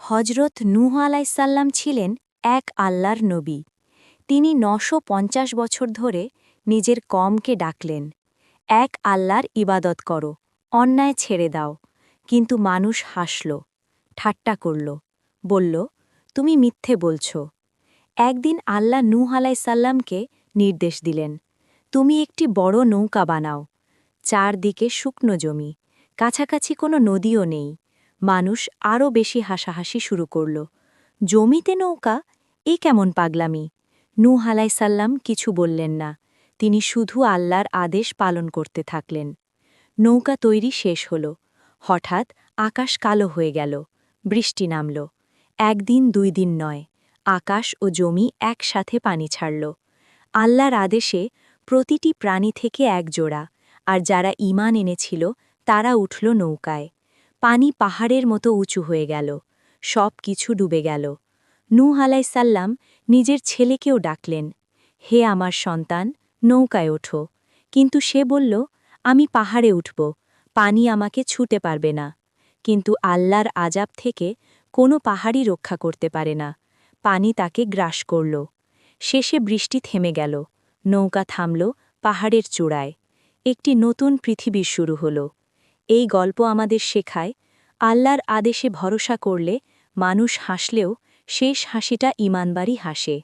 হজরত নূহ আলাইসাল্লাম ছিলেন এক আল্লাহর নবী। তিনি ৯৫০ বছর ধরে নিজের কমকে ডাকলেন, এক আল্লাহর ইবাদত করো, অন্যায় ছেড়ে দাও। কিন্তু মানুষ হাসল, ঠাট্টা করল, বলল, তুমি মিথ্যে বলছ। একদিন আল্লাহ নূহ আলাইসাল্লামকে নির্দেশ দিলেন, তুমি একটি বড় নৌকা বানাও। চারদিকে শুকনো জমি, কাছাকাছি কোনো নদীও নেই। মানুষ আরও বেশি হাসাহাসি শুরু করল। জমিতে নৌকা, এ কেমন পাগলামি! নূহ আলাইসাল্লাম কিছু বললেন না, তিনি শুধু আল্লাহর আদেশ পালন করতে থাকলেন। নৌকা তৈরি শেষ হল। হঠাৎ আকাশ কালো হয়ে গেল, বৃষ্টি নামল। একদিন ২ দিন নয়, আকাশ ও জমি একসাথে পানি ছাড়ল। আল্লাহর আদেশে প্রতিটি প্রাণী থেকে এক জোড়া, আর যারা ঈমান এনেছিল তারা উঠল নৌকায়। পানি পাহাড়ের মতো উঁচু হয়ে গেল, সব কিছু ডুবে গেল। নূহ আলাইসাল্লাম নিজের ছেলেকেও ডাকলেন, হে আমার সন্তান, নৌকায় ওঠো। কিন্তু সে বলল, আমি পাহাড়ে উঠব, পানি আমাকে ছুঁতে পারবে না। কিন্তু আল্লাহর আযাব থেকে কোনো পাহাড়ই রক্ষা করতে পারে না। পানি তাকে গ্রাস করল। শেষে বৃষ্টি থেমে গেল, নৌকা থামল পাহাড়ের চূড়ায়। একটি নতুন পৃথিবীর শুরু হল। এই গল্প আমাদের শেখায়, আল্লাহর আদেশে ভরসা করলে মানুষ হাসলেও শেষ হাসিটা ঈমানবারই হাসে।